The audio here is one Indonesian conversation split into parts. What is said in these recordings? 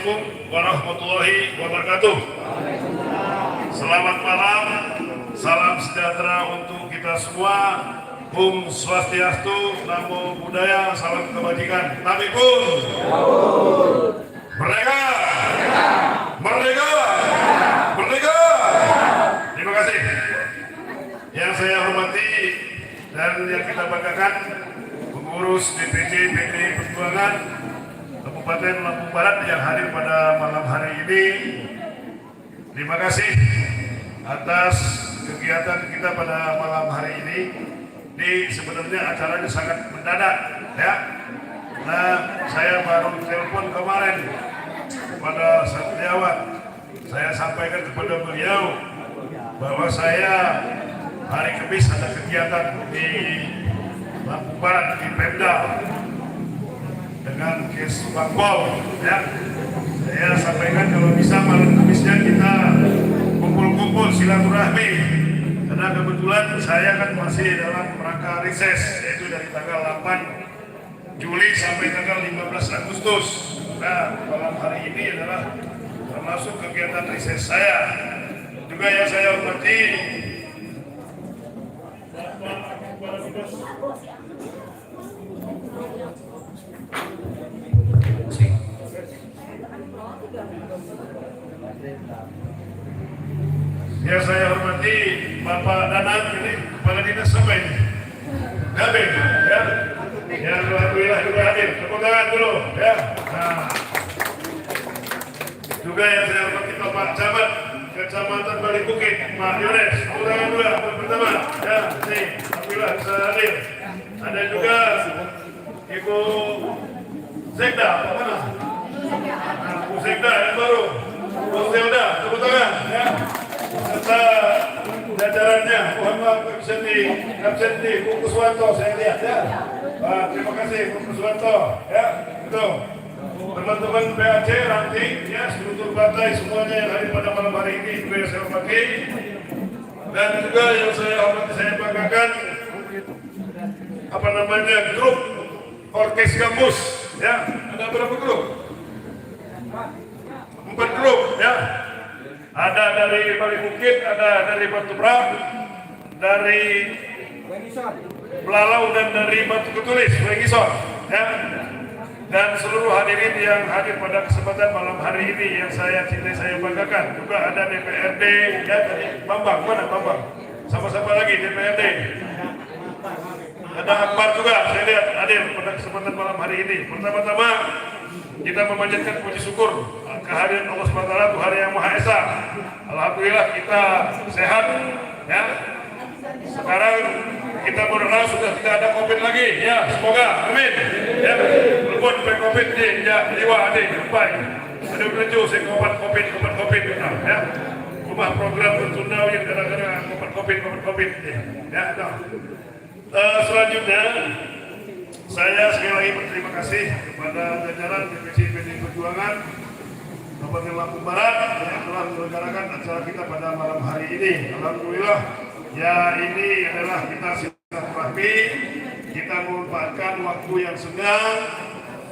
Assalamualaikum warahmatullahi wabarakatuh. Selamat malam, salam sejahtera untuk kita semua. Om Swastiastu, Namo Buddhaya, salam kebajikan. Tabipun. Merdeka! Merdeka! Merdeka! Terima kasih. Yang saya hormati dan yang kita banggakan, pengurus DPC PD Perjuangan Kabupaten Lampung Barat yang hadir pada malam hari ini. Terima kasih atas kegiatan kita pada malam hari ini. Sebenarnya acaranya sangat mendadak, ya. Nah, saya baru telepon kemarin kepada Setiawan. Saya sampaikan kepada beliau bahwa saya hari Kamis ada kegiatan di Lampung Barat di Pemda dengan Kes Bangpol, ya. Saya sampaikan kalau bisa malam Kamisnya kita kumpul-kumpul silaturahmi, karena kebetulan saya kan masih dalam rangka reses, yaitu dari tanggal 8 Juli sampai tanggal 15 Agustus. Nah, malam hari ini adalah termasuk kegiatan reses saya. Juga yang saya hormati ya, saya hormati Bapak Danang, ini Kepala Dinas sampai Gabeng, ya. Yang alhamdulillah juga hadir. Tepuk tangan dulu, ya. Nah, juga yang saya hormati Bapak Camat Kecamatan Bali Bukit, Pak Yones. Tepuk tangan dulu, pertama, ya. Nih, alhamdulillah bisa hadir. Ada juga Ibu Sekda, apa mana? Bu Sekda yang baru. Bu Sekda, tepuk tangan, ya. Serta jajarannya, mohon maaf absen di Bu Kuswanto, saya lihat, ya. Terima kasih Bu Kuswanto, ya. Itu teman-teman PAC, ranting, ya, struktur partai semuanya yang hadir pada malam hari ini juga yang saya hormati. Dan juga yang saya hormati, saya banggakan grup Orkes Gambus, ya. Ada berapa grup? 4 grup, ya. Ada dari Bali Bukit, ada dari Batu Brak, dari Belalau, dan dari Batu Ketulis, Wengisor, ya. Dan seluruh hadirin yang hadir pada kesempatan malam hari ini yang saya cintai, saya banggakan. Juga ada DPRD, ya, dari Bambang, mana Bambang? Sama-sama lagi DPRD. Ada Akbar juga, saya lihat hadir pada kesempatan malam hari ini. Pertama-tama kita memanjatkan puji syukur kehadiran Allah SWT, Tuhan yang Maha Esa. Alhamdulillah kita sehat, ya. Sekarang kita berdoa sudah tidak ada COVID lagi, ya. Semoga, amin. Ya, walaupun COVID di jiwa ada sampai ada menuju saya COVID, ya. Rumah program tertunda yang gara-gara COVID, ya. Selanjutnya saya sekali lagi berterima kasih kepada jajaran DPC PD Perjuangan Kabupaten Lampung Barat yang telah menyelenggarakan acara kita pada malam hari ini. Alhamdulillah, ya, ini adalah kita silaturahmi, kita memanfaatkan waktu yang senggang,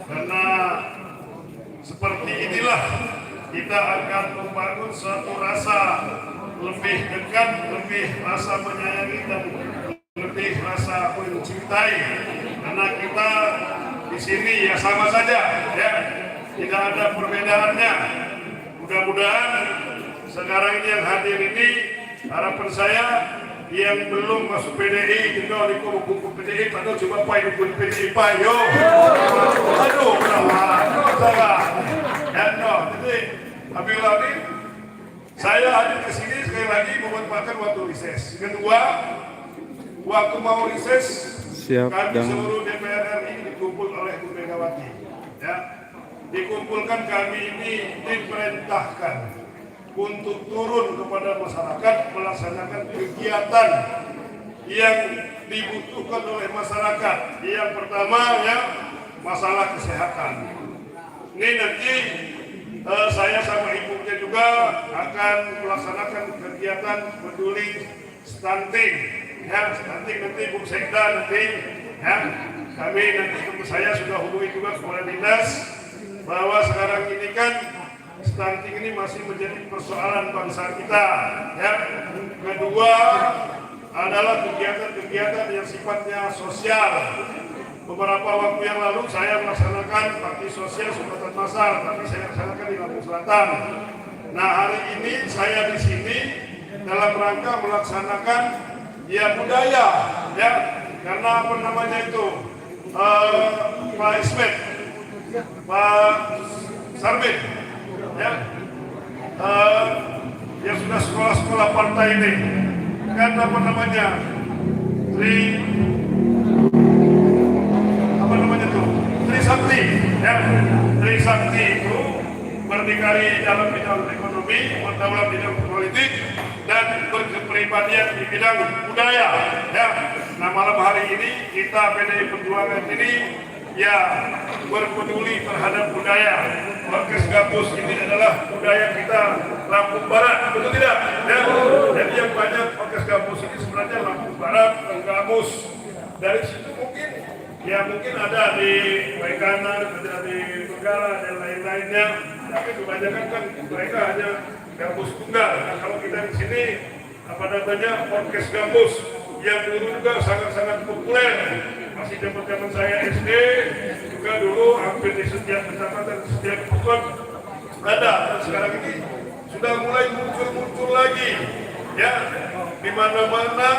karena seperti inilah kita akan membangun suatu rasa lebih dekat, lebih rasa menyayangi, dan lebih rasa mencintai, karena kita di sini ya sama saja, ya, tidak ada perbedaannya. Mudah-mudahan sekarang ini yang hadir ini, harapan saya yang belum masuk PDI juga di kubu PDI, padahal coba pai di PDI pai, yo, aduh, salah, ya, no, jadi alhamdulillah ini saya hadir ke sini sekali lagi memanfaatkan waktu reses. Kedua, waktu mau reses, kami seluruh DPR RI dikumpul oleh Bu Megawati, ya. Dikumpulkan, kami ini diperintahkan untuk turun kepada masyarakat melaksanakan kegiatan yang dibutuhkan oleh masyarakat. Yang pertama, ya, masalah kesehatan. Ini nanti saya sama ibunya juga akan melaksanakan kegiatan peduli stunting, ya, nanti Bu Sekda nanti, ya, kami nanti saya sudah hubungi juga kepada dinas bahwa sekarang ini kan stunting ini masih menjadi persoalan bangsa kita. Ya. Kedua adalah kegiatan-kegiatan yang sifatnya sosial. Beberapa waktu yang lalu saya melaksanakan bakti sosial Sumbatan Masal, tapi saya laksanakan di Lampung Selatan. Nah, hari ini saya di sini dalam rangka melaksanakan budaya, ya, karena apa namanya itu Pak Ismet, Pak Sarbin, ya, yang sudah sekolah-sekolah partai ini, kan apa namanya Trisakti, ya, Trisakti itu berdikari dalam bidang ekonomi, berdaulat di bidang politik, dan berkepribadian di bidang budaya. Ya. Nah, malam hari ini kita PDI Perjuangan ini ya berpeduli terhadap budaya. Orkes Gambus ini adalah budaya kita Lampung Barat, betul tidak? Ya. Jadi yang banyak Orkes Gambus ini sebenarnya Lampung Barat, Gambus. Dari situ mungkin ada di Waikana, ada di Tenggara dan lain-lainnya. Tapi kebanyakan kan mereka hanya Gambus tunggal. Nah, kalau kita di sini Orkes Gambus yang dulu juga sangat-sangat populer. Masih zaman saya SD juga dulu hampir di setiap kecamatan, setiap pokok ada. Dan sekarang ini sudah mulai muncul lagi, ya, di mana-mana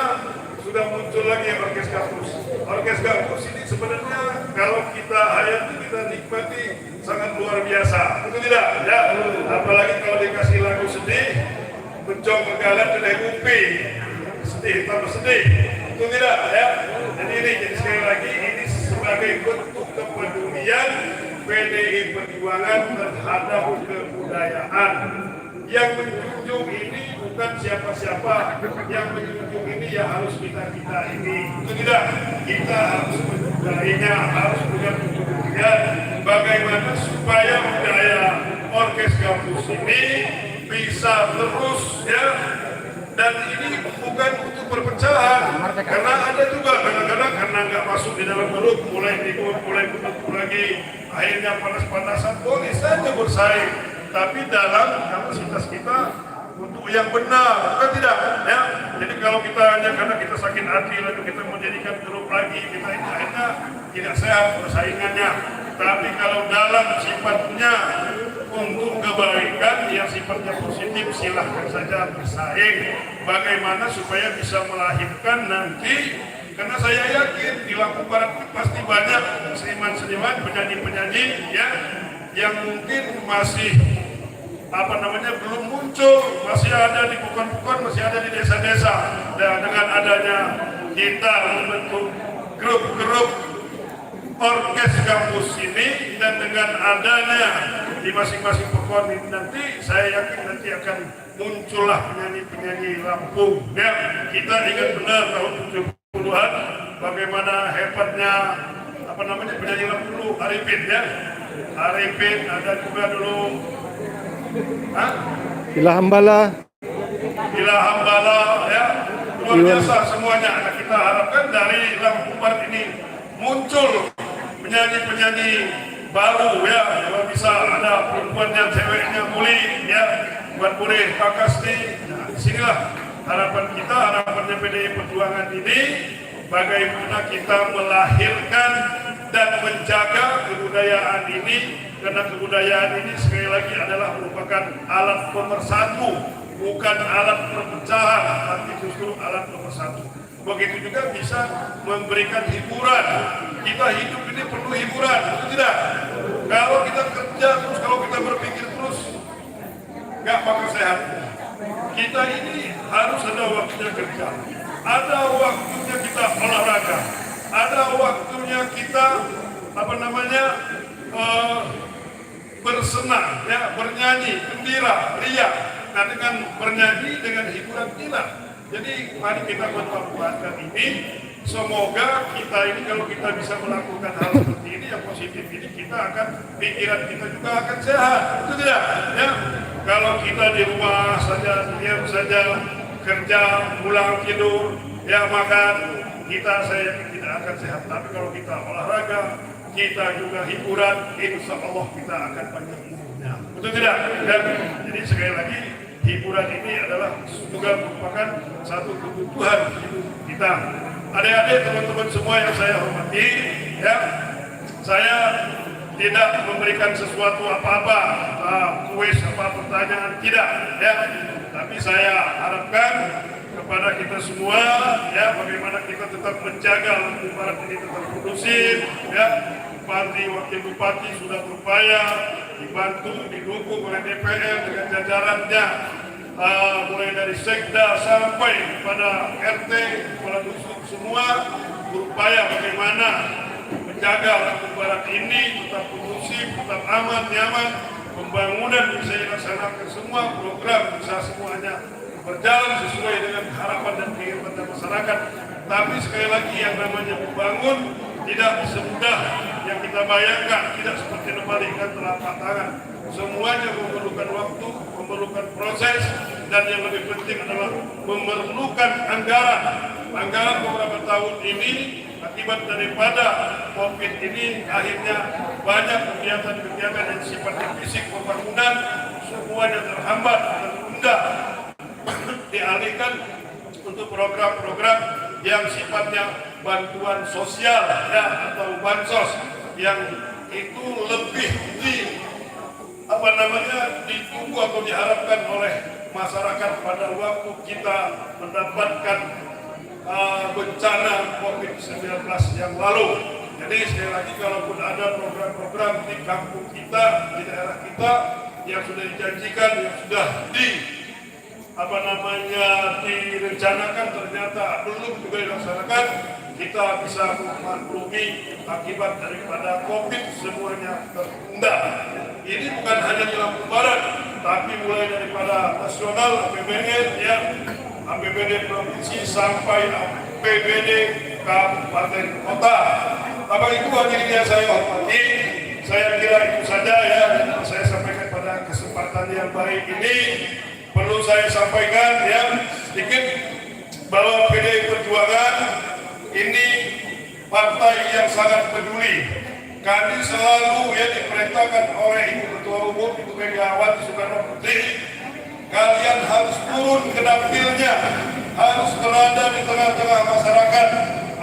sudah muncul lagi Orkes Gambus. Orkes Gambus ini sebenarnya kalau kita hayati, kita nikmati sangat luar biasa, betul tidak? Ya, apalagi kalau dikasih lagu sedih, bencong kegalan kedai kopi, sedih tambah sedih, betul tidak? Ya, jadi sekali lagi ini sebagai bentuk kepedulian PDI Perjuangan terhadap kebudayaan. Yang menjunjung ini bukan siapa-siapa, yang menjunjung ini ya harus kita ini. Itu tidak, kita harus menjunjungnya, harus punya kebudayaan. Bagaimana supaya budaya Orkes Gambus ini bisa terus, ya, dan ini bukan untuk perpecahan, karena ada juga kadang-kadang karena nggak masuk di dalam grup, mulai bentuk lagi, akhirnya panas-panasan, boleh saja bersaing. Tapi dalam kapasitas kita untuk yang benar, bukan tidak, ya. Jadi kalau kita hanya karena kita sakit hati lalu kita menjadikan grup lagi, kita akhirnya tidak sehat persaingannya. Tapi kalau dalam sifatnya untuk kebaikan yang sifatnya positif, silahkan saja bersaing. Bagaimana supaya bisa melahirkan nanti, karena saya yakin di Lampung Barat pasti banyak seniman-seniman, penyanyi-penyanyi, ya, yang mungkin masih belum muncul, masih ada di bukan-bukan, masih ada di desa-desa. Dan dengan adanya kita membentuk grup-grup Orkes Gambus ini, dan dengan adanya di masing-masing pokok ini nanti, saya yakin nanti akan muncullah penyanyi-penyanyi Lampung. Ya, kita ingat benar tahun 70-an bagaimana hebatnya penyanyi Lampung dulu, Arifin, ya. Arifin, ada juga dulu Ila Hambala, ya, luar biasa semuanya. Nah, kita harapkan dari Lampung Barat ini muncul penyanyi-penyanyi baru, ya, yang bisa ada perempuan yang ceweknya muli, ya, buat boleh kakasti. Nah, disinilah harapan kita, harapannya PDI Perjuangan ini, bagaimana kita melahirkan dan menjaga kebudayaan ini, karena kebudayaan ini sekali lagi adalah merupakan alat pemersatu, bukan alat perpecahan, tapi justru alat pemersatu. Begitu juga bisa memberikan hiburan. Kita hidup ini perlu hiburan, itu tidak? Kalau kita kerja terus, kalau kita berpikir terus, nggak bakal sehat. Kita ini harus ada waktunya kerja, ada waktunya kita olahraga, ada waktunya kita bersenang, ya, bernyanyi, gembira, riang. Nah, dengan bernyanyi, dengan hiburan kita. Jadi mari kita manfaatkan ini. Semoga kita ini, kalau kita bisa melakukan hal seperti ini yang positif ini, kita akan, pikiran kita juga akan sehat. Itu tidak? Ya. Kalau kita di rumah saja, diam saja, kerja, pulang tidur, ya makan, saya yakin tidak akan sehat. Tapi kalau kita olahraga, kita juga hiburan, insya Allah kita akan banyak umurnya. Betul tidak? Dan jadi sekali lagi hiburan ini adalah juga merupakan satu kebutuhan hidup kita. Adik-adik, teman-teman semua yang saya hormati, ya, saya tidak memberikan sesuatu apa-apa, kuis apa pertanyaan, tidak, ya. Tapi saya harapkan kepada kita semua, ya, bagaimana kita tetap menjaga lampu barat ini tetap kondusif, ya. Bupati, wakil bupati sudah berupaya dibantu, didukung oleh DPR dengan jajarannya, mulai dari sekda sampai kepada RT, kepala dusun semua berupaya bagaimana menjaga lampu barat ini tetap kondusif, tetap aman, nyaman, pembangunan bisa dilaksanakan, semua program bisa semuanya berjalan sesuai dengan harapan dan keinginan masyarakat. Tapi sekali lagi yang namanya membangun tidak semudah yang kita bayangkan, tidak seperti membalikan telapak tangan. Semuanya memerlukan waktu, memerlukan proses, dan yang lebih penting adalah memerlukan anggaran. Anggaran beberapa tahun ini akibat daripada COVID ini akhirnya banyak kegiatan-kegiatan yang sifatnya fisik pembangunan semuanya terhambat, tertunda, dialihkan untuk program-program yang sifatnya bantuan sosial, ya, atau bansos yang itu lebih ditunggu atau diharapkan oleh masyarakat pada waktu kita mendapatkan bencana COVID-19 yang lalu. Jadi sekali lagi, kalaupun ada program-program di kampung kita, di daerah kita yang sudah dijanjikan, yang sudah direncanakan ternyata belum juga dilaksanakan, kita bisa memaklumi akibat daripada COVID semuanya tertunda. Ini bukan hanya di Lampung Barat, tapi mulai daripada nasional, APBD, ya, APBD provinsi sampai APBD kabupaten kota. Bapak Ibu hadirin yang saya hormati, saya kira itu saja ya yang saya sampaikan pada kesempatan yang baik ini. Perlu saya sampaikan ya sedikit bahwa PDI Perjuangan ini partai yang sangat peduli. Kami selalu ya diperintahkan oleh Ibu Ketua Umum, Ibu Megawati Soekarno Putri, kalian harus turun ke dapilnya, harus berada di tengah-tengah masyarakat.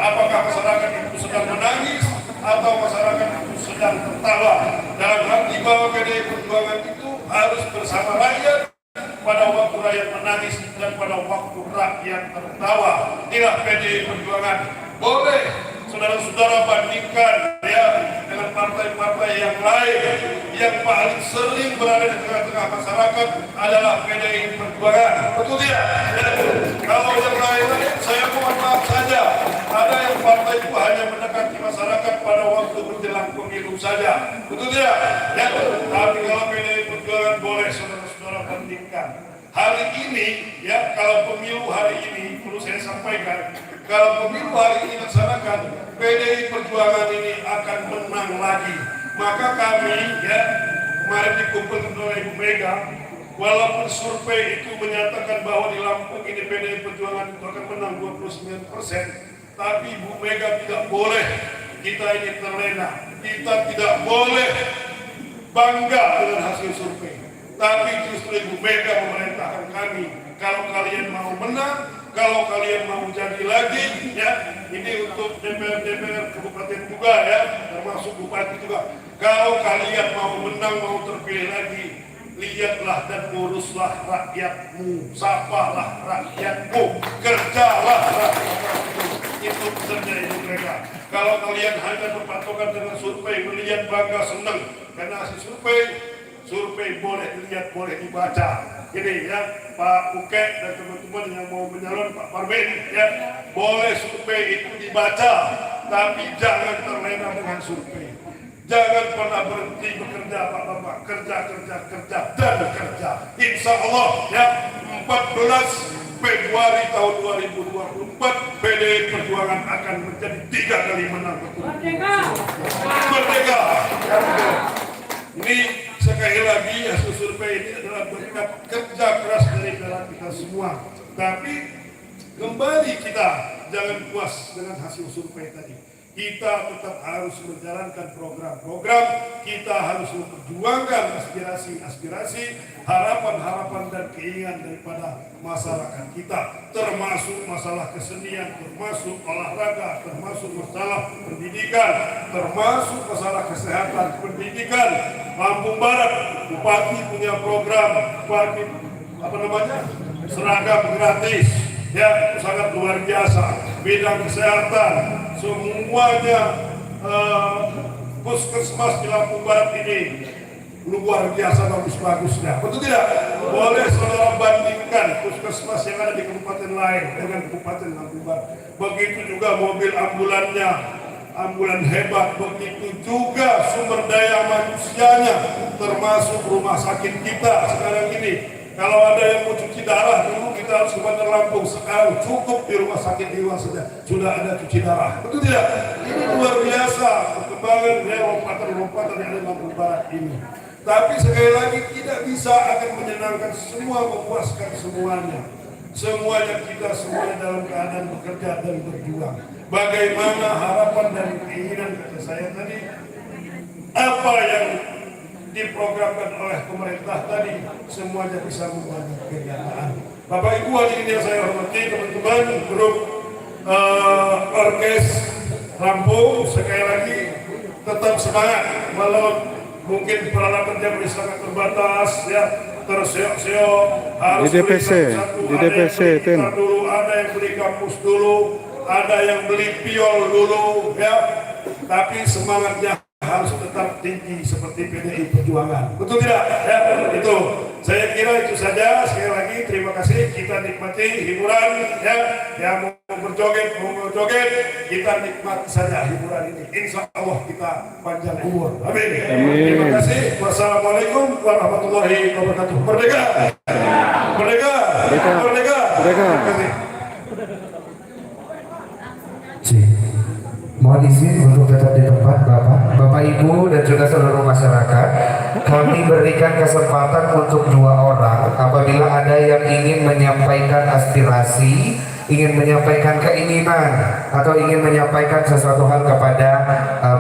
Apakah masyarakat itu sedang menangis atau masyarakat itu sedang tertawa? Dalam arti bahwa PDI Perjuangan itu harus bersama rakyat pada waktu rakyat menangis dan pada waktu rakyat tertawa. Inilah PDI Perjuangan. Boleh saudara-saudara bandingkan ya dengan partai-partai yang lain, yang paling sering berada di tengah-tengah masyarakat adalah PDI Perjuangan. Betul tidak? Kalau yang lain-lain saya mohon maaf saja, ada yang partai itu hanya mendekati masyarakat pada waktu menjelang pemilu saja. Betul tidak? Ya. Tapi kalau PDI Perjuangan boleh saudara-saudara bandingkan. Hari ini ya, kalau pemilu hari ini perlu saya sampaikan, kalau pemilu hari ini dilaksanakan, PDI Perjuangan ini akan menang lagi. Maka kami ya kemarin dikumpulkan oleh Ibu Mega, walaupun survei itu menyatakan bahwa di Lampung ini PDI Perjuangan itu akan menang 29%, tapi Ibu Mega tidak boleh kita ini terlena. Kita tidak boleh bangga dengan hasil survei. Tapi justru Ibu Mega memerintahkan kami, kalau kalian mau menang, kalau kalian mau jadi lagi, ya, ini untuk DPR Kabupaten juga ya, termasuk Bupati juga. Kalau kalian mau menang, mau terpilih lagi, lihatlah dan uruslah rakyatmu, sapalah rakyatmu, kerjalah rakyatmu. Itu pesannya Ibu Mega. Kalau kalian hanya berpatokan dengan survei, melihat bangga senang karena hasil survei boleh dilihat, boleh dibaca. Jadi ya Pak Uke dan teman-teman yang mau menyalon, Pak Parmen ya, boleh survei itu dibaca, tapi jangan terlena dengan survei. Jangan pernah berhenti bekerja Pak, kerja dan kerja. Insya Allah ya 14 Februari tahun 2024 PDI Perjuangan akan menjadi 3 kali menang. Merdeka. Ini sekali lagi hasil survei ini adalah berkat kerja keras dari kita semua. Tapi kembali kita jangan puas dengan hasil survei tadi. kita tetap harus menjalankan program-program, kita harus memperjuangkan aspirasi-aspirasi, harapan-harapan dan keinginan daripada masyarakat kita, termasuk masalah kesenian, termasuk olahraga, termasuk masalah pendidikan, termasuk masalah kesehatan pendidikan. Lampung Barat, Bupati punya program, Bupati seragam gratis, ya, itu sangat luar biasa. Bidang kesehatan, semuanya puskesmas di Lampung Barat ini luar biasa bagus-bagusnya. Betul tidak? Boleh saudara bandingkan puskesmas yang ada di kabupaten lain dengan Kabupaten Lampung Barat. Begitu juga mobil ambulannya, ambulan hebat. Begitu juga sumber daya manusianya, termasuk rumah sakit kita sekarang ini. Kalau ada yang mau cuci darah, dulu kita harus ke Bandar Lampung. Sekarang cukup di rumah sakit di luar saja sudah ada cuci darah. Betul tidak? Ini luar biasa perkembangan lompatan-lompatan yang ada di Lampung Barat ini. Tapi sekali lagi tidak bisa akan menyenangkan semua, memuaskan semuanya. Semuanya kita semuanya dalam keadaan bekerja dan berjuang. Bagaimana harapan dan keinginan kata saya tadi, apa yang diprogramkan oleh pemerintah tadi semuanya bisa membuat kenyataan. Bapak Ibu hadirin yang saya hormati, teman-teman grup orkes Lampung, sekali lagi tetap semangat walau mungkin peralatannya masih sangat terbatas, ya, terseok-seok, harus di DPC dulu, ada yang beli kampus dulu, ada yang beli piol dulu, ya, tapi semangatnya harus tetap tinggi seperti PDI Perjuangan. Betul tidak? Ya, itu. Saya kira itu saja. Sekali lagi terima kasih. Kita nikmati hiburan, ya. Yang mau berjoget, kita nikmati saja hiburan ini. Insya Allah kita panjang umur. Amin. Terima kasih. Wassalamualaikum warahmatullahi wabarakatuh. Merdeka. Merdeka. Merdeka. Merdeka. Merdeka. Mohon izin untuk tetap di tempat Bapak Ibu dan juga seluruh masyarakat. Kami berikan kesempatan untuk 2 orang apabila ada yang ingin menyampaikan aspirasi, ingin menyampaikan keinginan atau ingin menyampaikan sesuatu hal kepada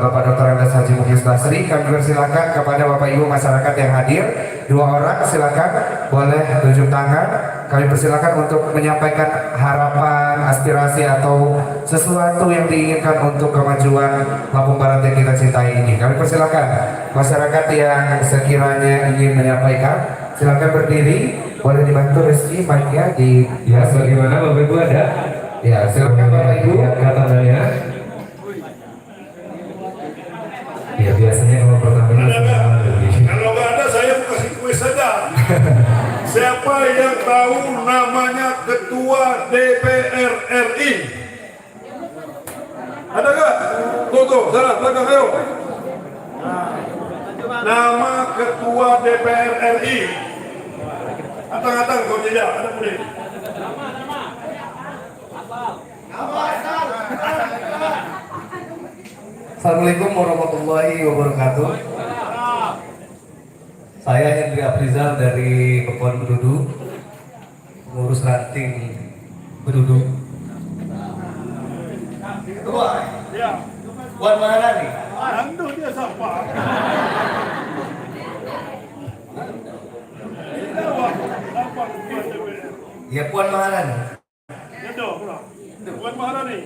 Bapak Dr. Andes Haji Muklis Basri. Kami persilakan kepada Bapak Ibu masyarakat yang hadir. 2 orang silakan, boleh tunjuk tangan. Kami persilakan untuk menyampaikan harapan, aspirasi atau sesuatu yang diinginkan untuk kemajuan Lampung Barat yang kita cintai ini. Kami persilakan masyarakat yang sekiranya ingin menyampaikan, silakan berdiri. Boleh dibantu Rizky, mic-nya di. Ya, bagaimana Bapak Ibu ada? Ya, silakan Bapak Ibu. Ya, katanya. Ya, biasanya kalau pertama kalau nggak ada saya kasih kuis saja. Siapa yang tahu namanya Ketua DPR RI? Ada nggak? Tuh, sana belakang ayo. Nama Ketua DPR RI. Atang-atang kau tidak ada boleh. Assalamualaikum warahmatullahi wabarakatuh. Saya Hendri Aprizal dari Kepulauan Bedudu, pengurus ranting Bedudu. Ketua, Puan Maharani. Ando dia siapa? Ya, Puan Maharani. Ya dong, Puan Maharani.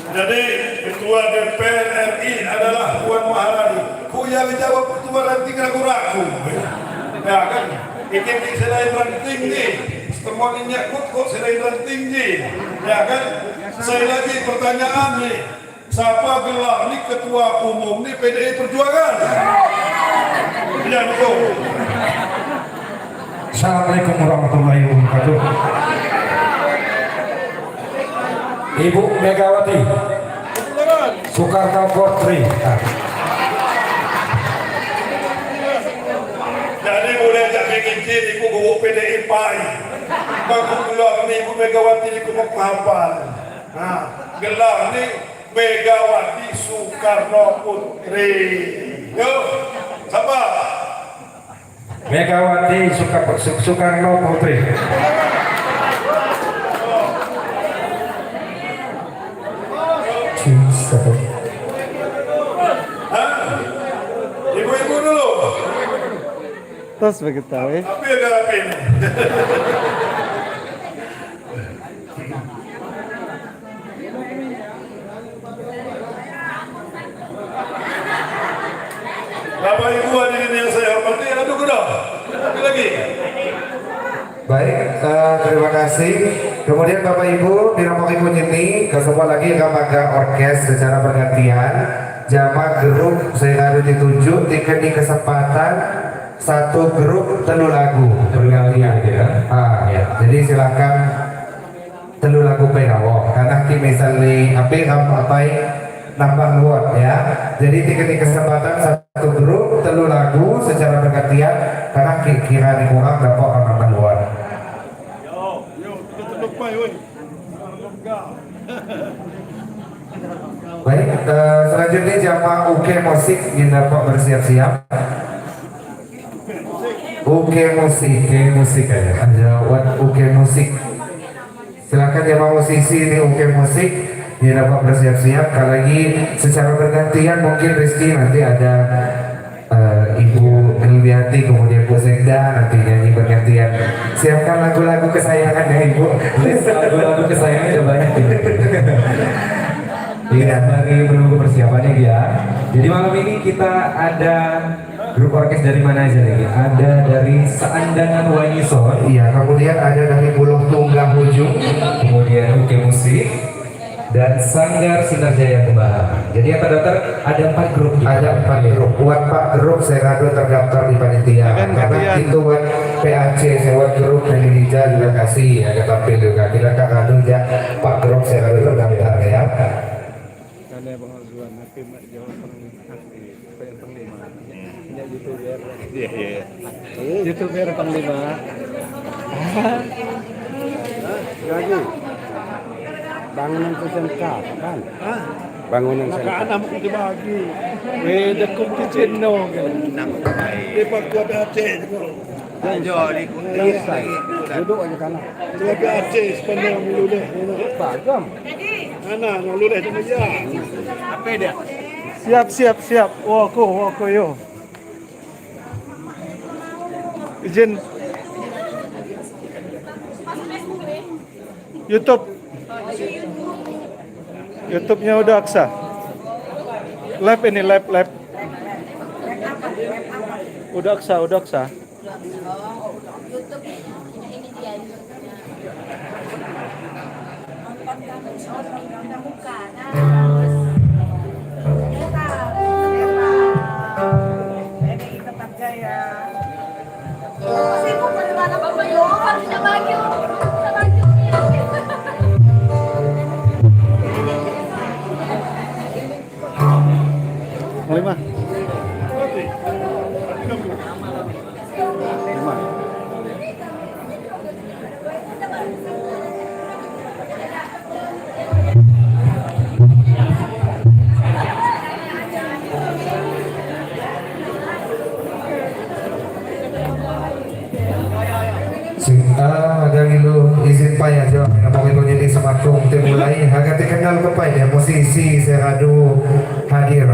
Jadi Ketua DPR RI adalah Puan Maharani. Ku yang jawab ketua ranting ragu-ragu. Ya kan? Ini selain ranting nih. Temuan ini kok selain ranting nih. Ya kan? Saya lagi pertanyaan nih. Siapa gelar nih ketua umum nih PDI Perjuangan? Ya betul. Assalamualaikum warahmatullahi wabarakatuh. Ibu Megawati Soekarno Putri. Jadi boleh ajak bikin ibu guru PDI PAI. Baku gelar nih Ibu Megawati di kumuk hafal. Nah, gelar nih Megawati Soekarno Putri. Yuk, siapa? Megawati Soekarno Putri. Hah? Ibu-ibu dulu. Terus begitu ya. Tapi ada apa ini? Bapak Ibu hadirin yang saya hormati, aduh kuda. Satu lagi. Baik, terima kasih. Kemudian Bapak Ibu, di nomor ibu ini, kesemua lagi kamaga orkes secara bergantian. Jama grup saya harus dituju, tiket di kesempatan satu grup telu lagu bergantian. Ya. Jadi silakan telu lagu penawo. Karena kita misalnya apa nambah luar ya. Jadi tiket di kesempatan satu grup telu lagu secara bergantian. Karena kira dikurang dapat orang nambah luar. Baik, selanjutnya jamaah UK Musik yang dapat bersiap-siap. UK Musik aja. Ada UK Musik. Silakan jamaah musisi ini UK Musik yang dapat bersiap-siap. Kalau lagi secara bergantian mungkin Rizky nanti ada Ibu Elviati, kemudian Bu Sekda nanti nyanyi bergantian. Siapkan lagu-lagu kesayangan ya Ibu. Lagu-lagu kesayangan udah banyak tuh. Iya, lagi menunggu persiapannya ya. Jadi malam ini kita ada grup orkes dari mana aja nih? Ada dari Seandangan Wanyison. Iya, kemudian ada dari Buluh Tunggang Hujung, Kemudian UK Musik dan Sanggar Sinar Jaya Kembahan. Jadi yang terdaftar ada 4 grup. ada 4 grup. Buat 4 grup saya kado terdaftar di panitia. Karena itu buat PAC, saya buat grup Melija juga kasih ya, tetapi juga kita kado ya 4 grup saya kado terdaftar ya. Karena pengajuan hakim Jawa Panglima. Ini YouTuber. Iya. YouTuber Panglima. Lagi. Bangunan SMK, kapan? Bangunan SMK. Anak mau dibagi. Dekum di Cino. Di Pakuat Aceh. Selesai. Duduk aja kanan. Di Aceh sepanjang luleh. Pagam. Mana luleh itu aja. Apa dia? Siap. Wako yo. Izin. YouTube-nya udah aksa. Live ini live. Udah aksa. Sibuk bagaimana Bapak Yo? Tidak bagi. Lima. Agak dulu izin Pak ya Jo, nama itu jadi sematung mulai agak dikenal ke Pak ya musisi saya kado hadir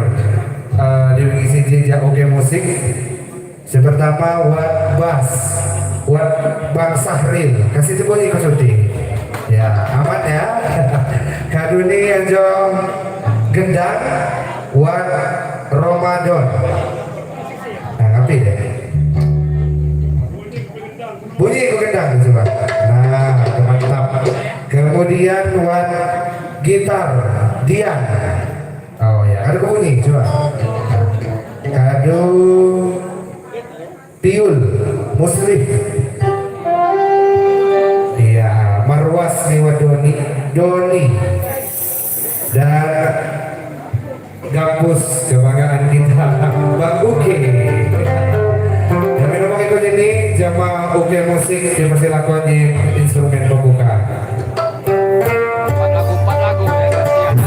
di mengisi jejak OK Musik. Pertama Wat Bas, Wat Bang Sahril, kasih bunyi ke syuting. Ya aman ya. Kado ini yang Jo gendang Wat Ramadan. Nah ngapain deh? Bunyi ke gendang coba. Nah mantap. Kemudian Wan gitar Dian. Oh ya, ada bunyi coba. Kado tiul Muslim. Iya, Marwas Niwadoni Doni dan Gambus kebanggaan kita Bang Uke. Ini jamaah UK Musik dipersilakan di instrumen pembuka. Empat lagu ya kasihan.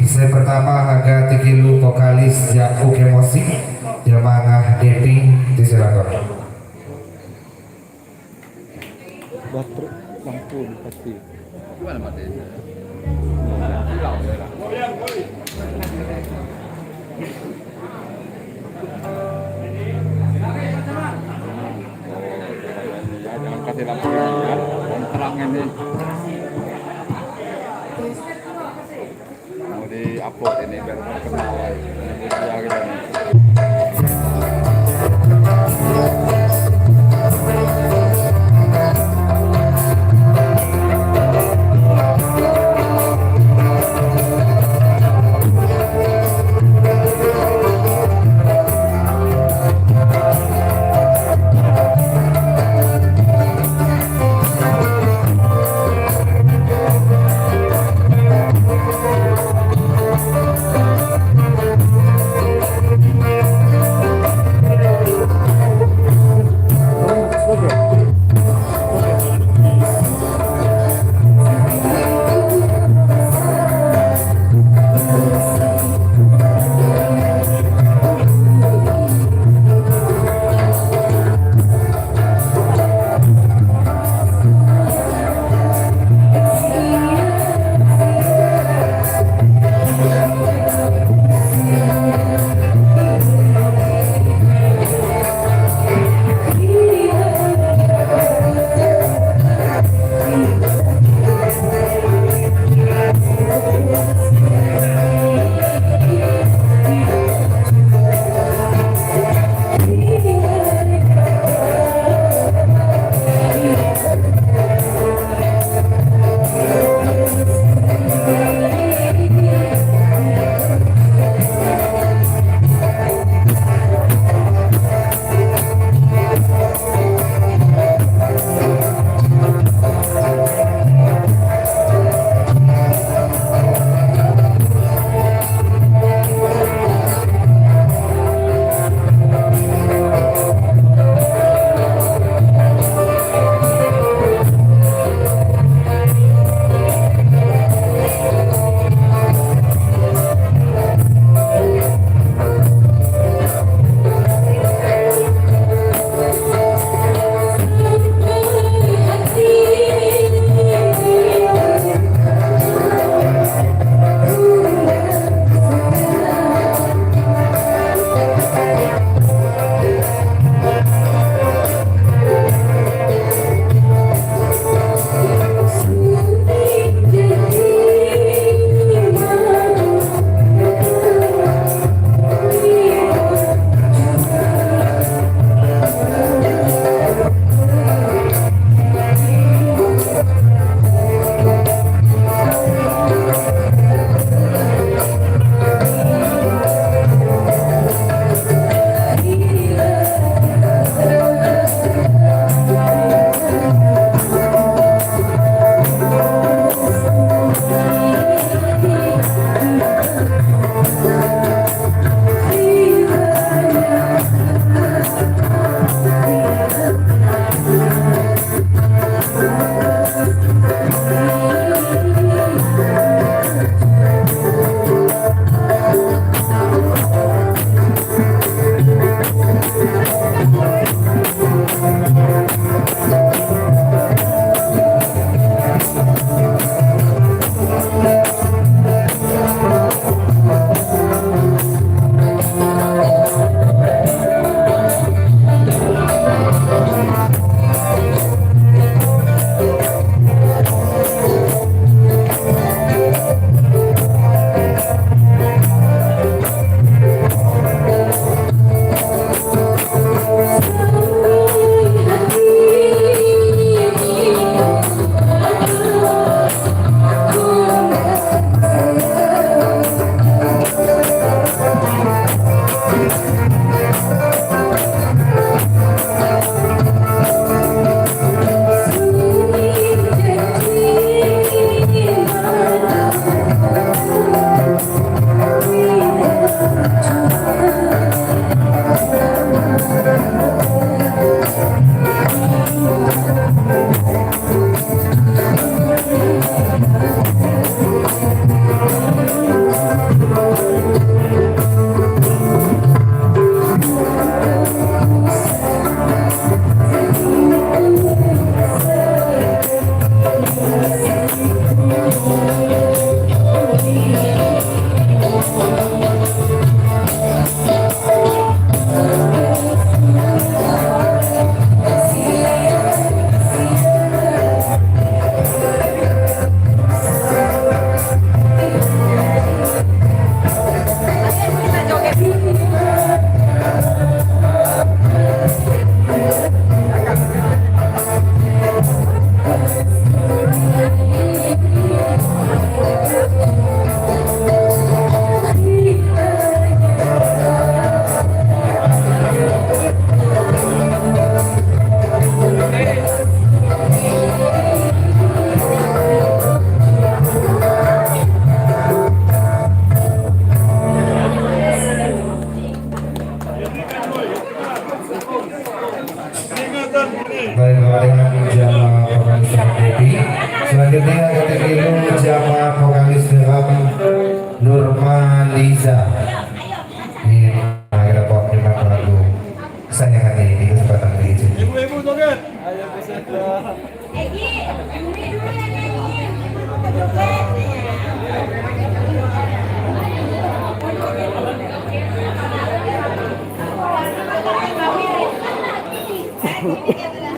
Saya pertama agak tikilu vokalis Jakuk Emosi Jamangah Depi disilakan. Baterai lampu pasti. Gimana mati? Hilang ya lah. Ya, jangan kasih lampu yang terang ini. Mau di upload ini biar terkenal lagi. Ya gitu nih. Ketiga jamaah vokalis film Nurmaliza. Ini kita bawa dengan lagu kesayangan ini di kesempatan ini. Ibu-ibu joget. Egi, ini dulu yang nyanyi.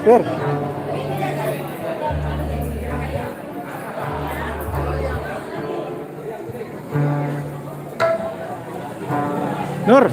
Ber. Nur.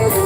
Aku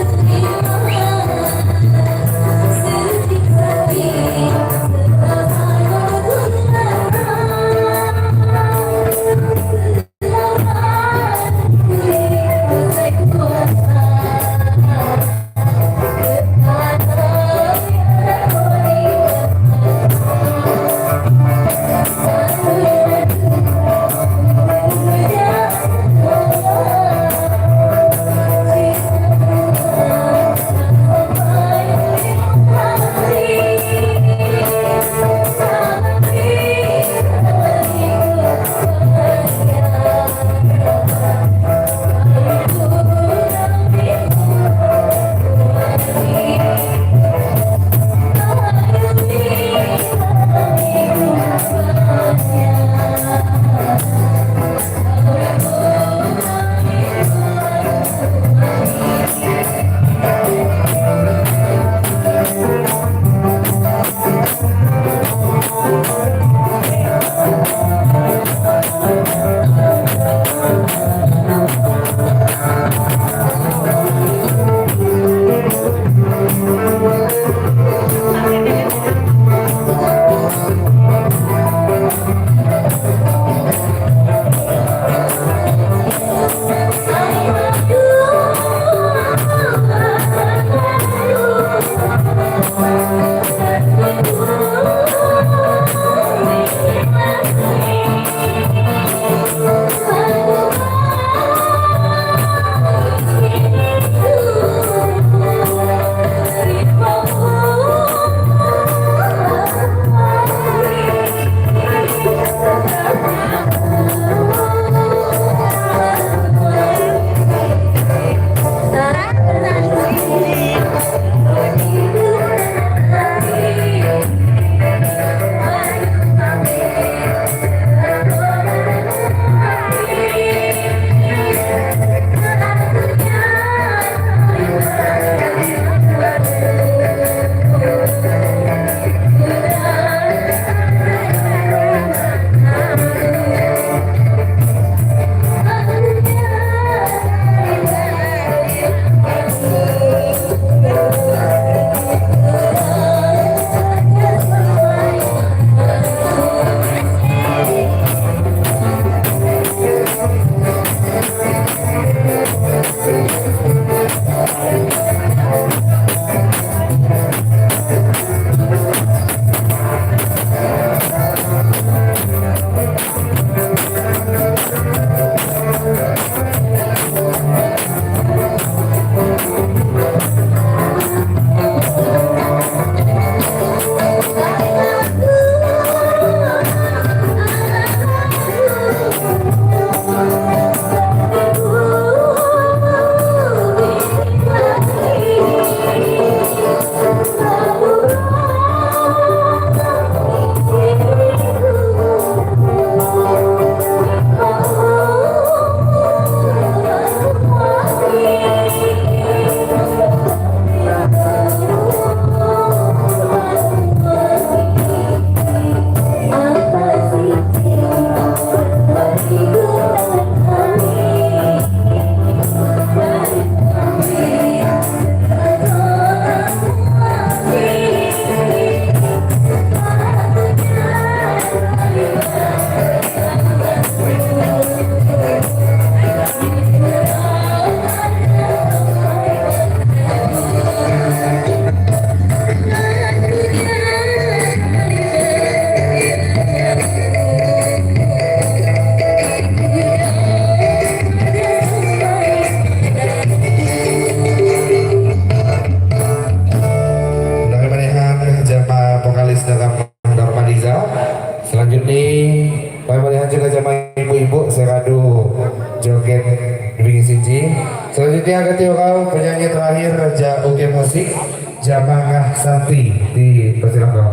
Selanjutnya ketika kau penyanyi terakhir Raja Oke Musik Jamangah Santi dipersilakan.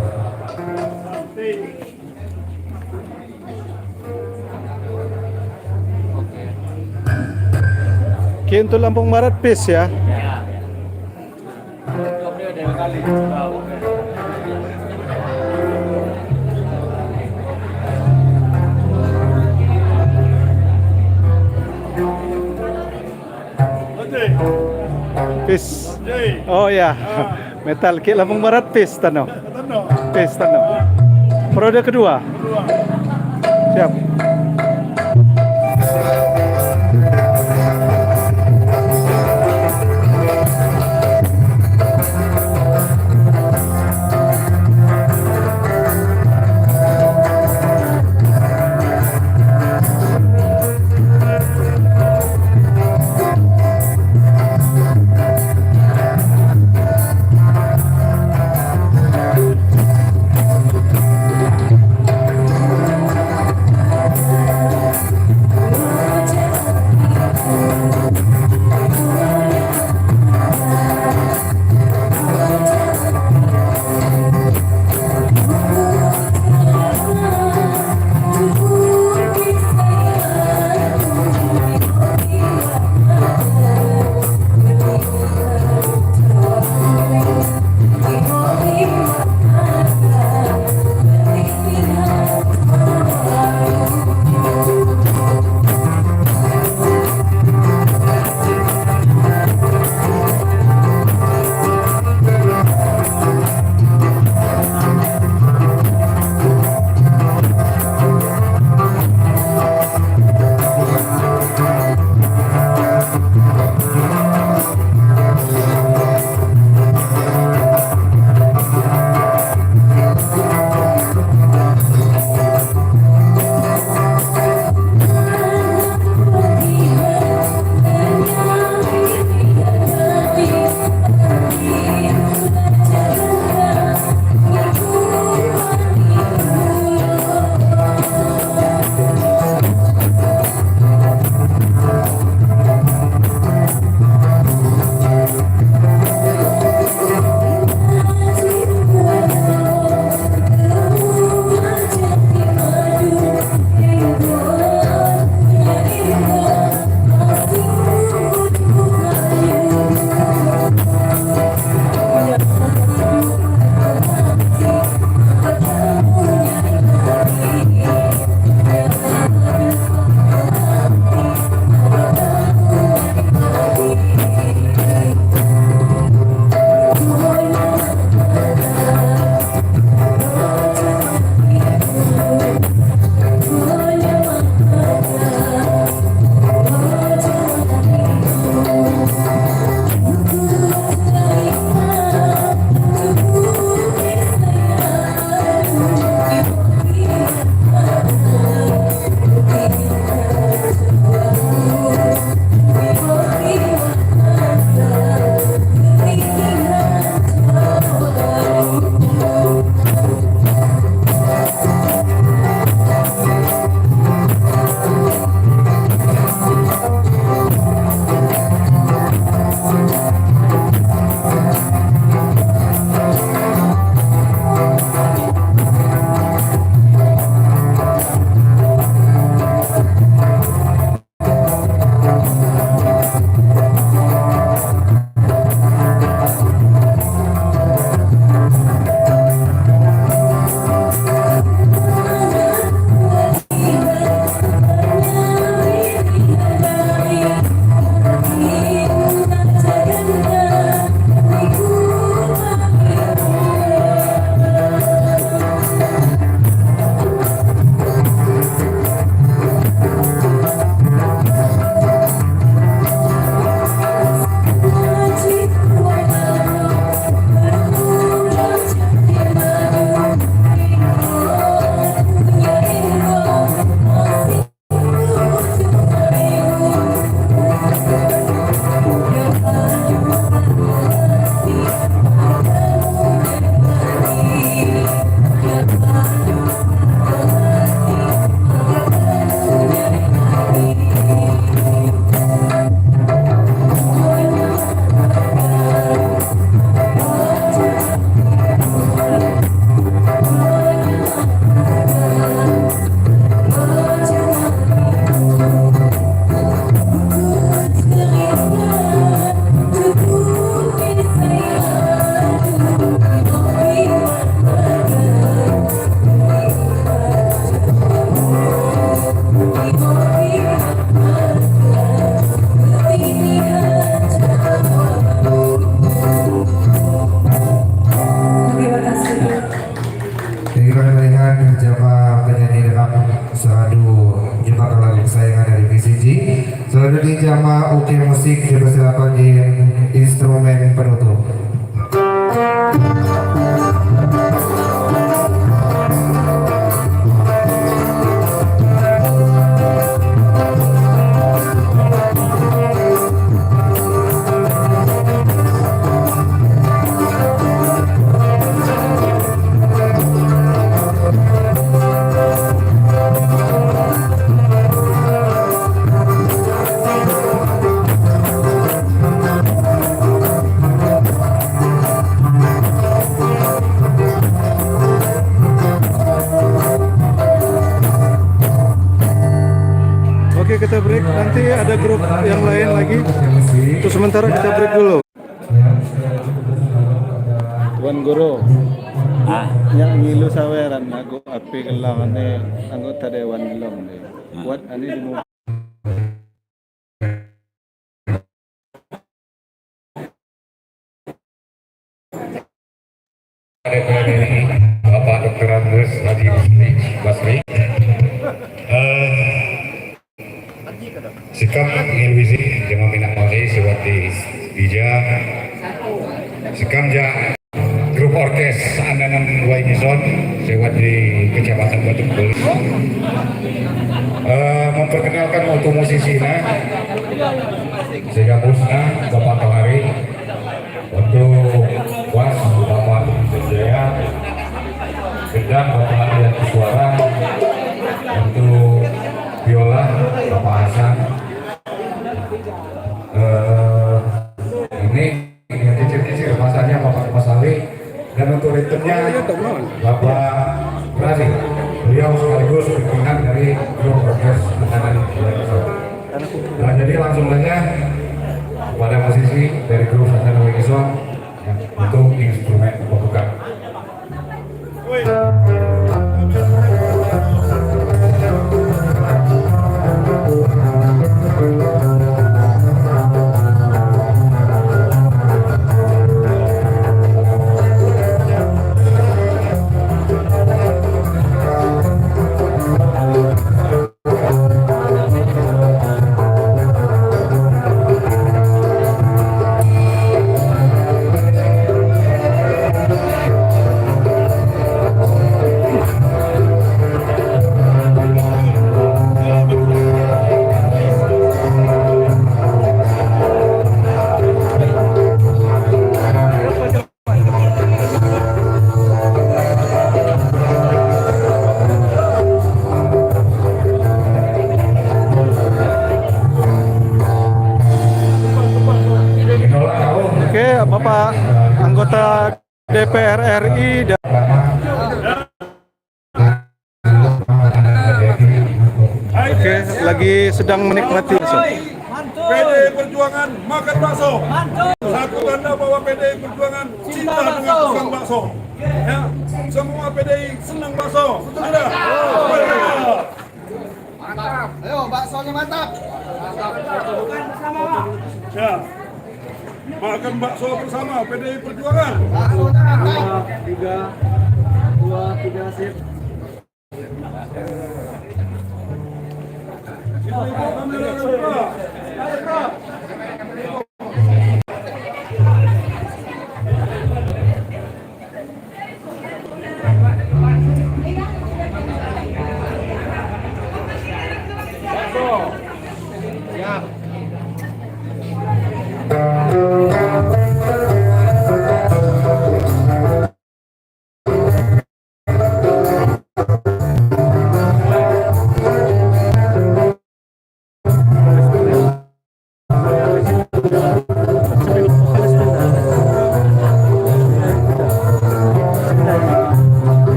Untuk Lampung Barat peace ya. Peace. Oh ya. Metal Ki Lampung Barat peace tano. Peace tano. Periode kedua. Siap. kesayangan dari PCG. Selanjutnya Jama Oke Musik dipersilakan di instrumen penutup. Oke, kita break. Nanti ada grup yang lain lagi. Untuk sementara kita break dulu. Tuan Guru, yang ngilu saweran aku api kelangan anggota Dewan Gelong buat ani di DPR RI Bapak Dr. Andes Haji Basri. Sikap Ilwizi Jema Minang Wali Sewati Bija Sikamja Grup Orkes Andanan Wainison Sewat di Kecamatan Batu Kulis. Memperkenalkan untuk musisinya Sehingga Musna Bapak Tohari, untuk was Bapak Jaya, gendang Bapak Alian Suara, untuk biola Bapak Hasan. Ini yang kecil-kecil masanya Bapak Mas Ali, dan untuk ritmenya Bapak Brasi. Beliau sekaligus pimpinan dari grup orkes Andanan Wainison. Nah, jadi langsung saja kepada musisi dari grup Andanan Wainison untuk instrumen pembuka. Bapak anggota DPR RI dan Oke, lagi sedang menikmati PDI Perjuangan makan bakso. Satu tanda bahwa PDI Perjuangan cinta dengan tukang bakso. Ya, semua PDI senang bakso. Betul tidak? Mantap. Ayo, baksonya mantap. Ya. Makan bakso bersama PDI Perjuangan. Baksonya mantap. 3, 2, 3 sip.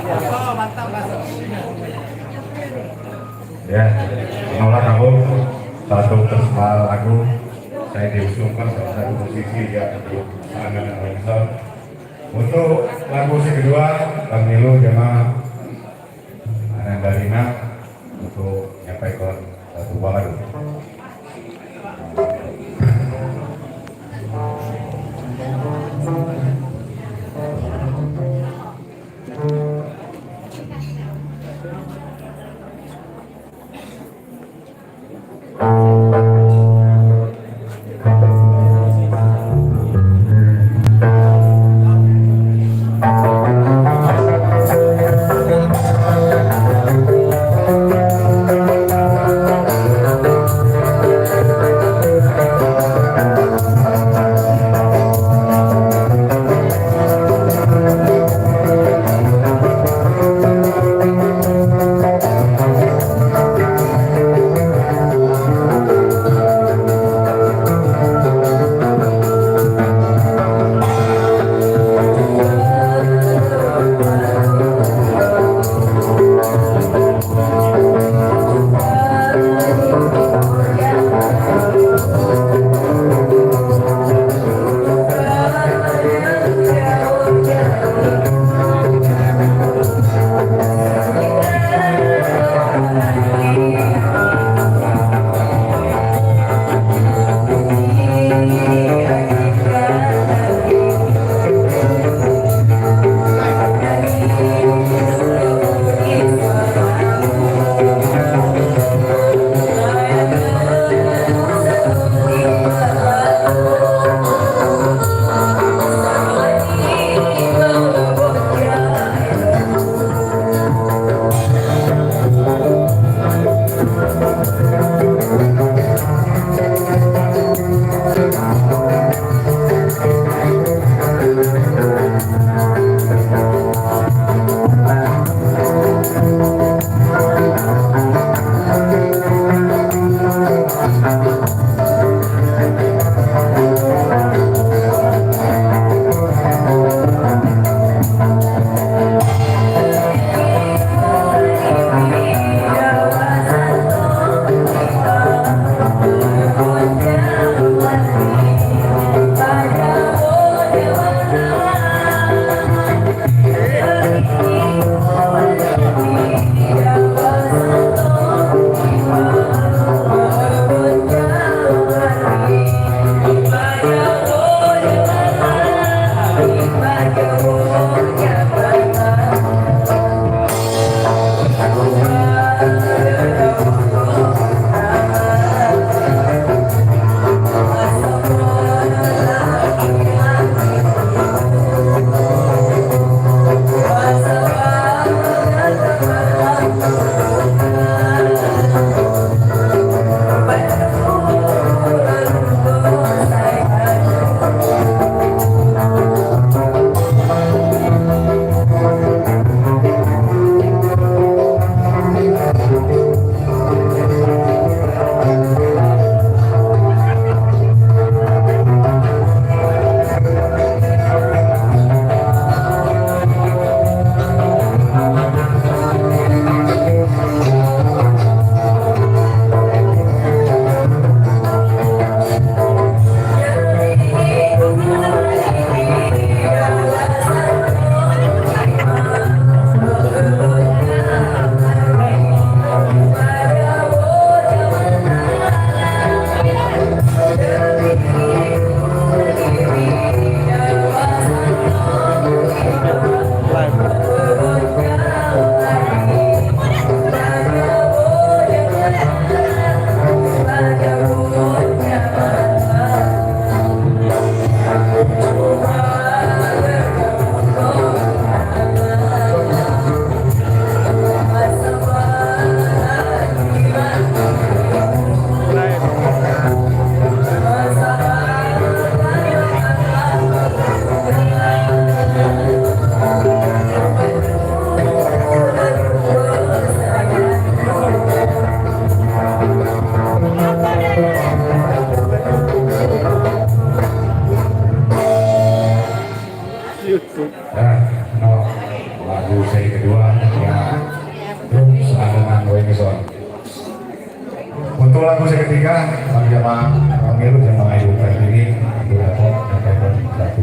Ya, menolak aku satu tersemal lagu saya diusulkan salah satu musisi ya untuk anak Raisa. Untuk lagu si kedua Pemilu Jamaah Anandalina untuk menyampaikan satu lagu. Nah, lagu saya kedua ketiga jamaah pemilu jamaah ibu ini berapa satu.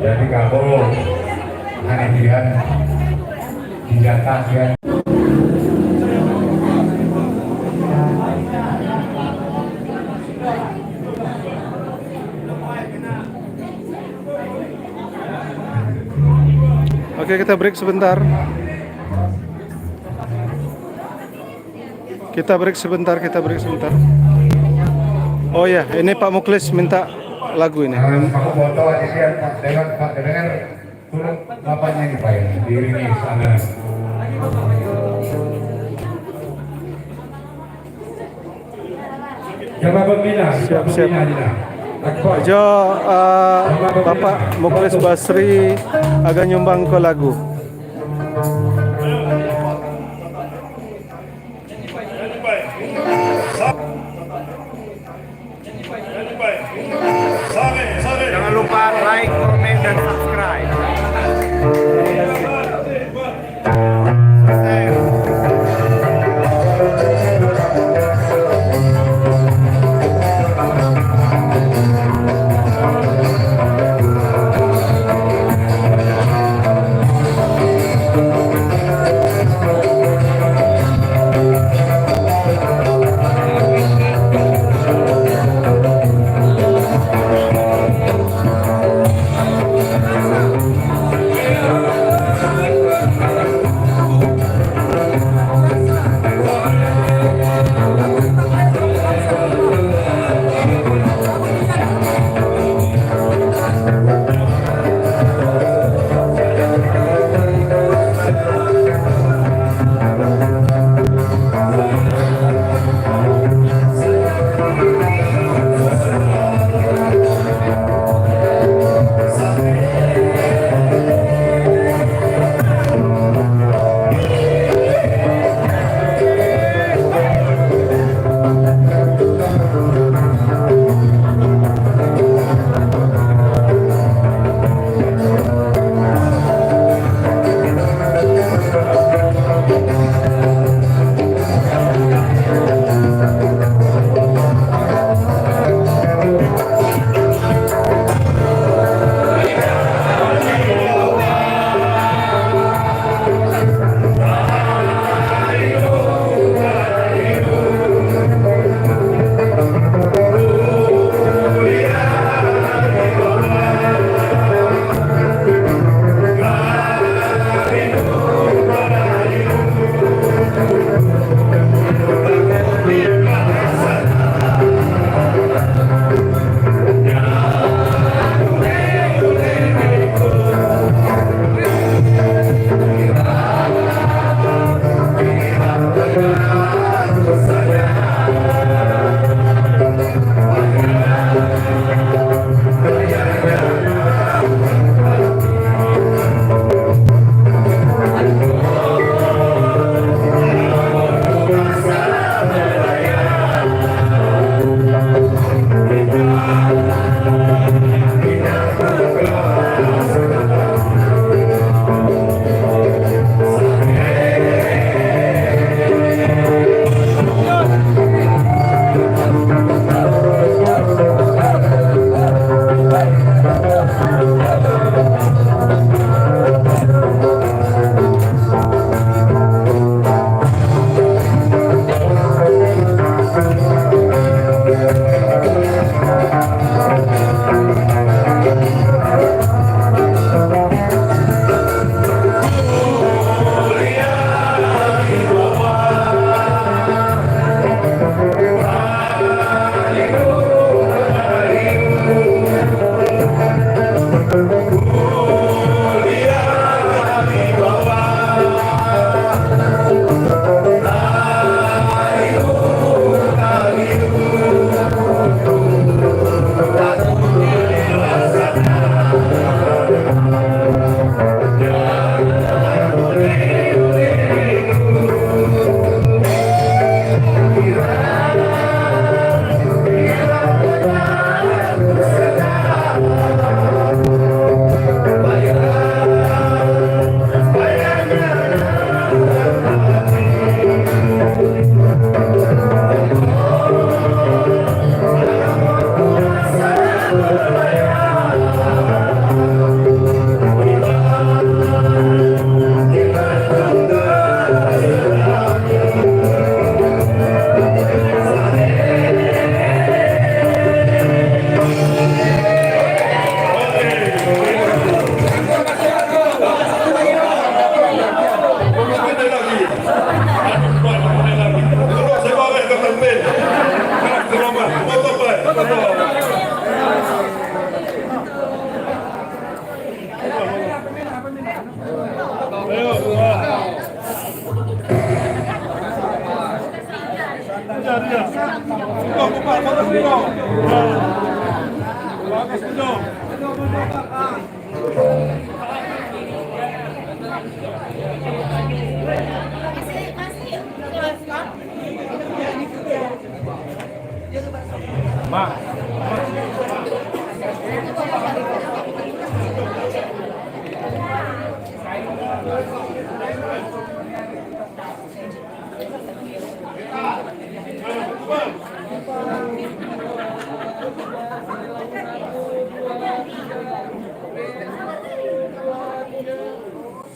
Jadi kamu hanya dijatah ya. Oke, kita break sebentar. Kita break sebentar. Oh ya, ini Pak Muklis minta lagu ini. Aku foto aja ya Pak dengan turun bapaknya ini Pak ya, diiringi sana. Coba pembina, Siap. Dina. Jo, Bapak Muklis Basri agak nyumbang ke lagu. Jangan lupa like, komen, dan subscribe.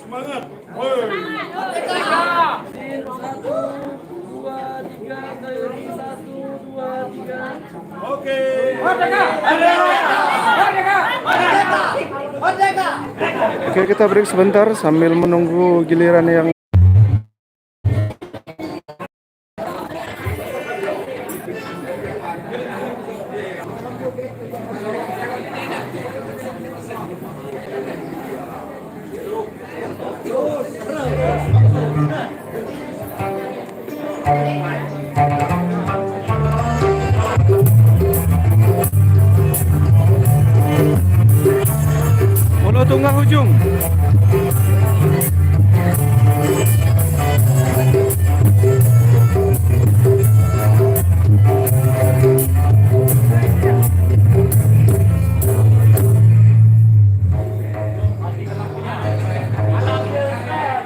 Semangat. Woi. Oke. Oke, kita break sebentar sambil menunggu giliran yang Mono Tunggal Ujung.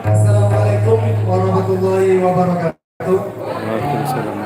Assalamualaikum warahmatullahi wabarakatuh. Waalaikumsalam.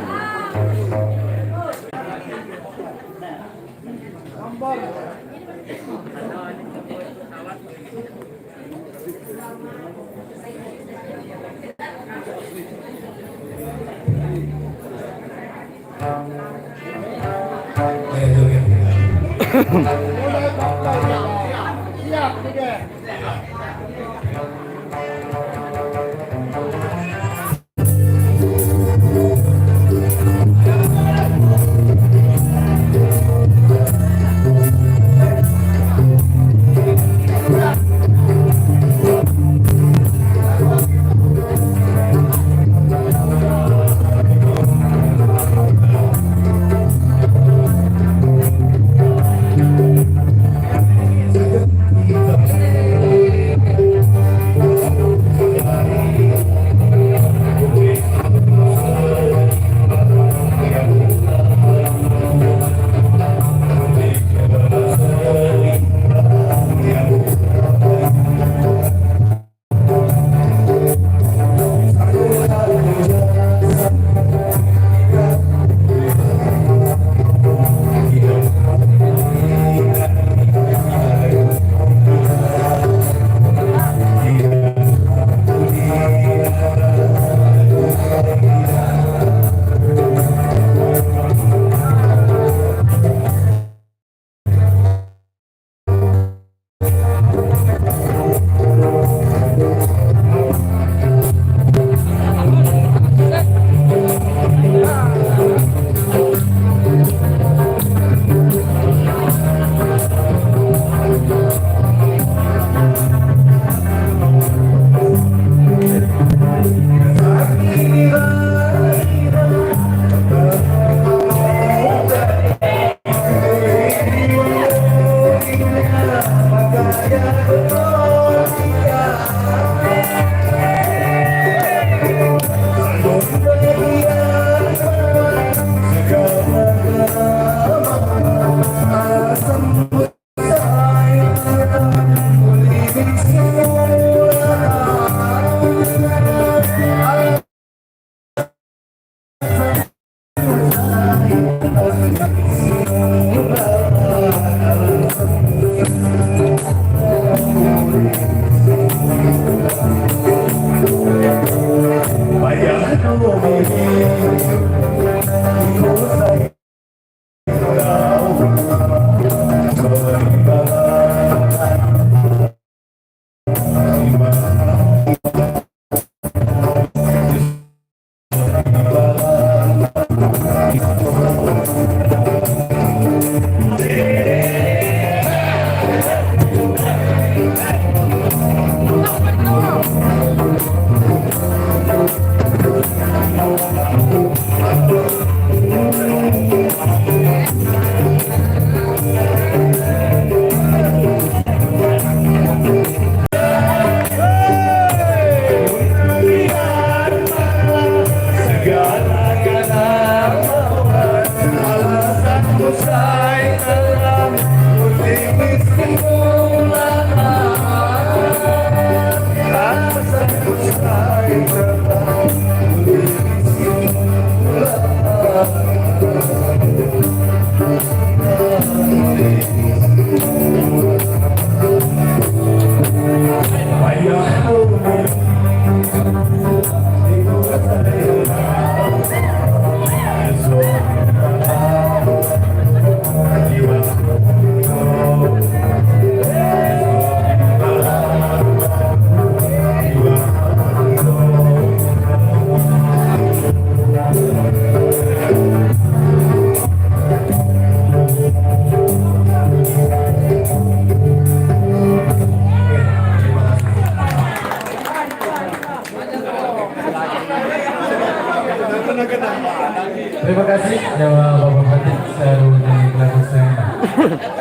Terima kasih Jawa Bapak Bupati selalu di lagu saya.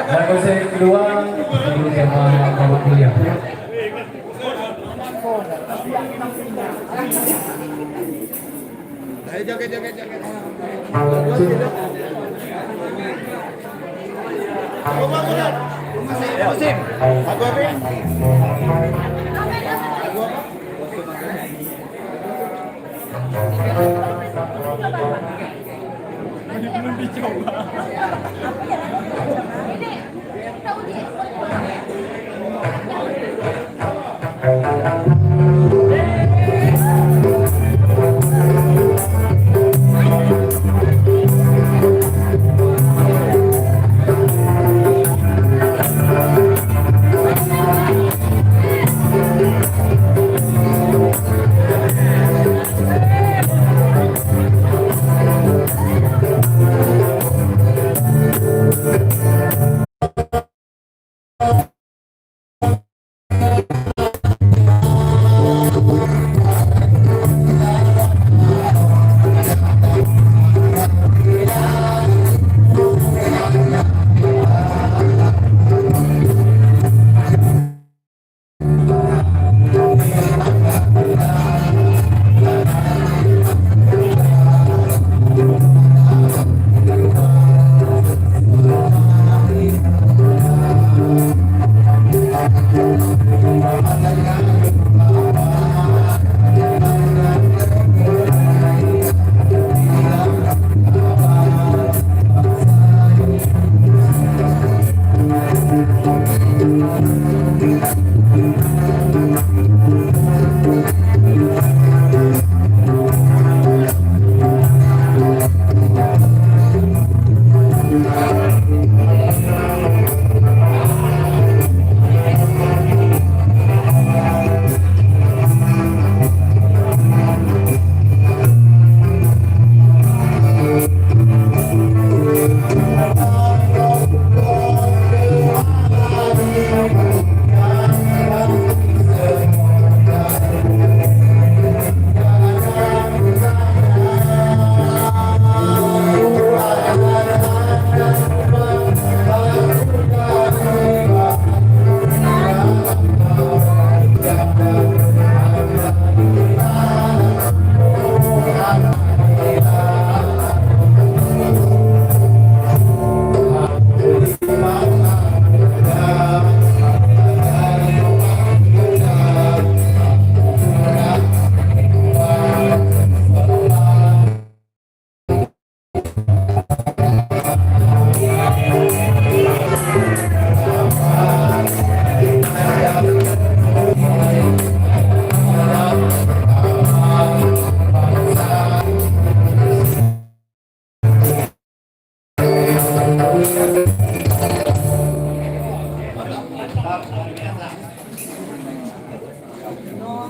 Lagu saya kedua lagu tema Bapak Kuliah.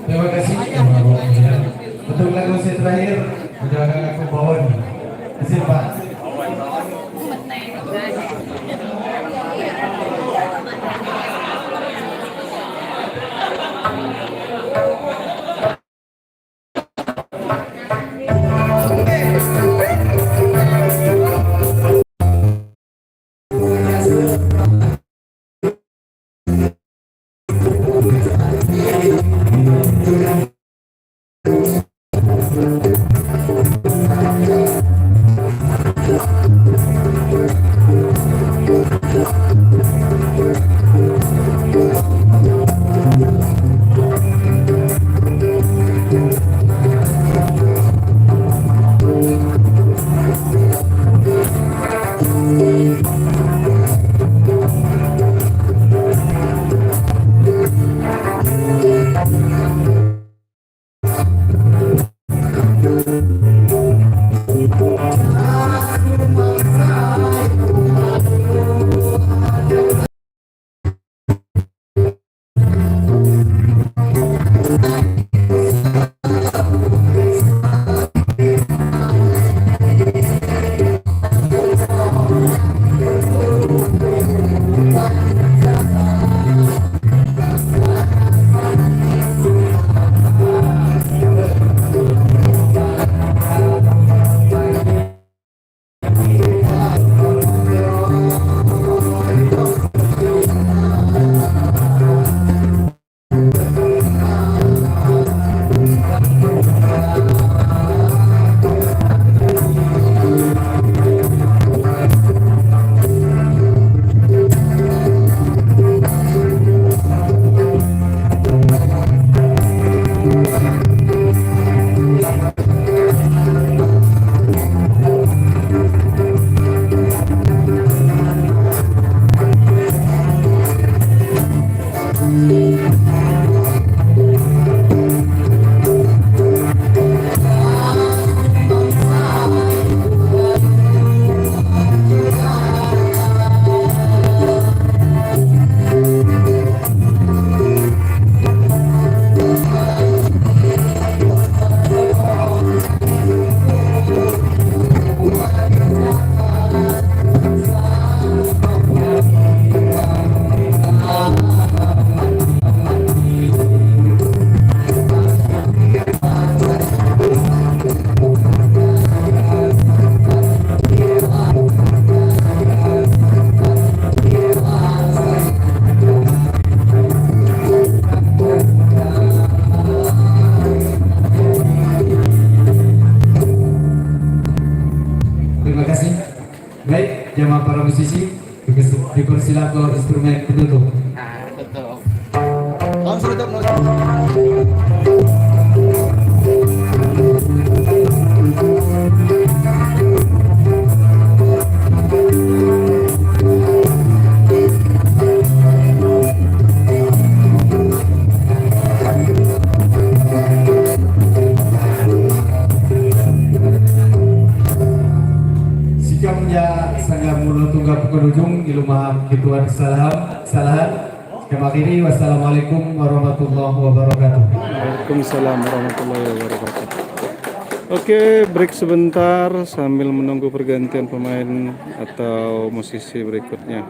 Terima kasih. Untuk lagu saya terakhir, menjaga aku bawon. Terima kasih Pak. Terima kasih. Baik, jamaah para musisi, dipersilakan instrumen penutup. Sikapnya sangat mulu tunggak pengunjung di rumah Ketua Salahan. Kemakhiri wassalamualaikum warahmatullahi wabarakatuh. Waalaikumsalam warahmatullahi wabarakatuh. Oke, break sebentar sambil menunggu pergantian pemain atau musisi berikutnya.